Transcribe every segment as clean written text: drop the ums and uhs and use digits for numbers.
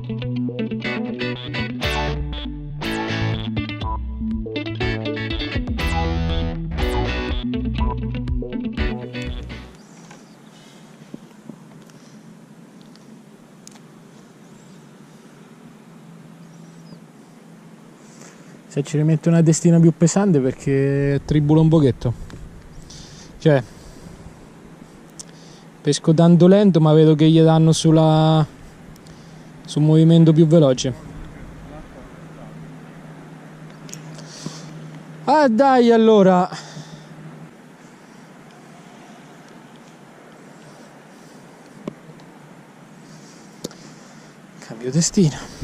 Se ci rimette una destina più pesante perché tribula un pochetto. Cioè, pesco tanto lento ma vedo che gli danno sul movimento più veloce. Ah dai allora! Cambio destina.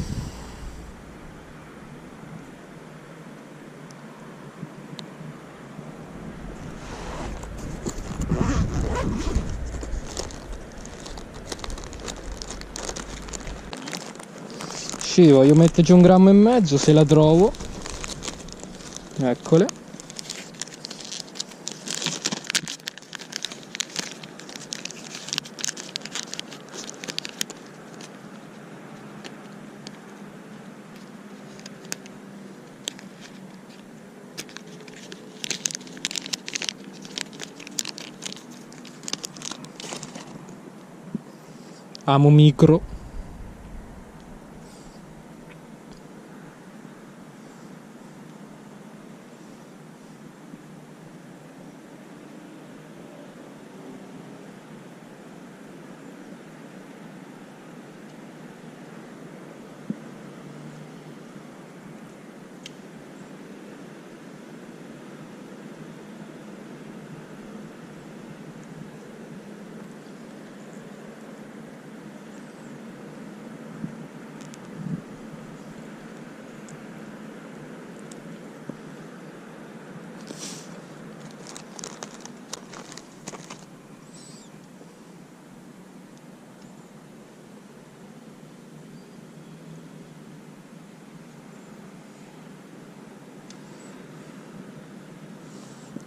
Ci voglio metterci 1,5 grammi se la trovo. Eccole. Amo micro.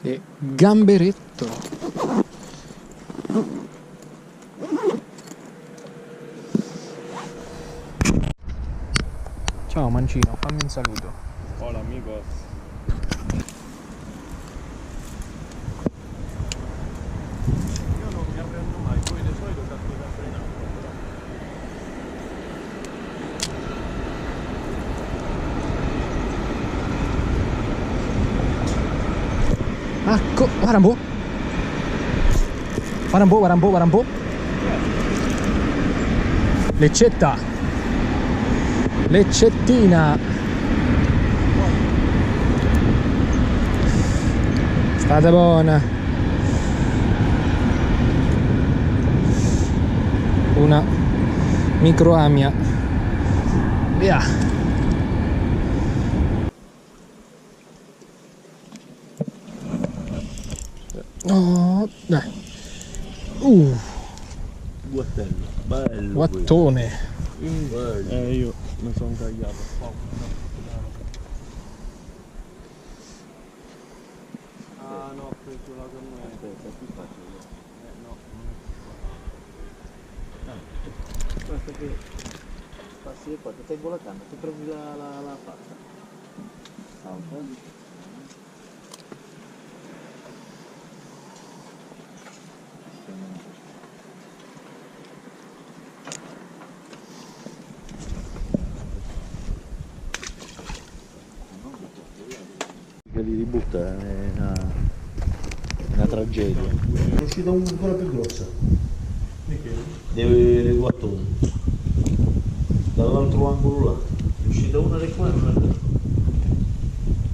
E gamberetto. Ciao mancino, fammi un saluto. Hola amigos. Io non mi arrendo mai, poi di solito casco sempre in acqua. Ecco, guarda un po'. Guarda un po', guarda un po', guarda un po'. Leccetta. Leccettina. State buona. Una microamia. Via. Oh, dai. Guattello, bello. Guattone. Io mi sono tagliato. Ah no, ho preso la cornetta, è più facile. No, non è più facile. Basta che passi qua, ti tengo la canna, ti prendi la fatta. Che li ributta è una tragedia. È uscita ancora più grossa. Le guattone. Dall'altro angolo là. È uscita una di qua e una di là.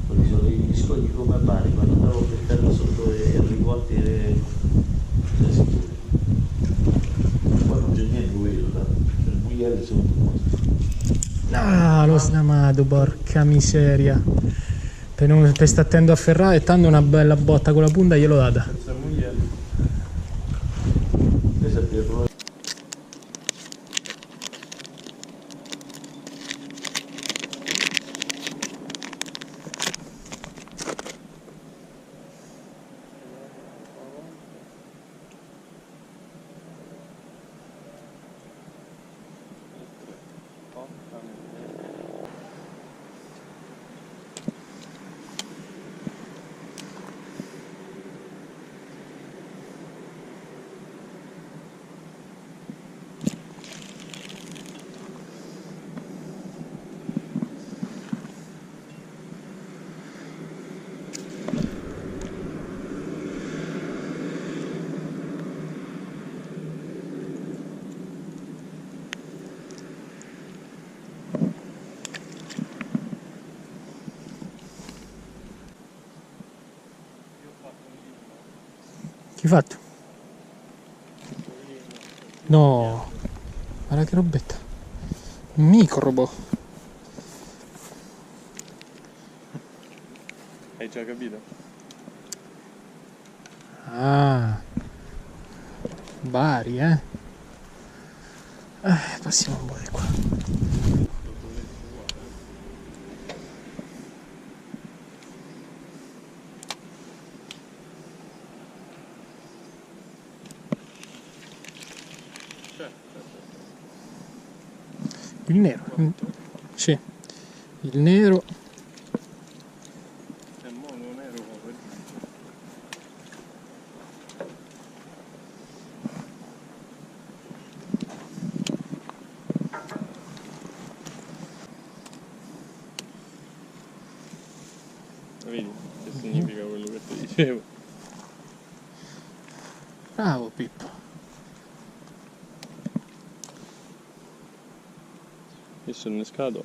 Quelli sono gli scogli come pare, quando andavo per terra sotto e arrivo a le cinture. Qua non c'è niente quello là. C'è il mugliere sotto. Ah, l'ho snamato, porca miseria. Per stare attento a ferrare e tanto una bella botta con la punta gliel'ho data. Che hai fatto? No, guarda che robetta. Un microbo. Hai già capito? Ah, Bari, passiamo un po' di qua. Il nero, sì, il nero. E mo non ero come vedi che significa quello che ti dicevo? Bravo Pippo. Io sono innescato.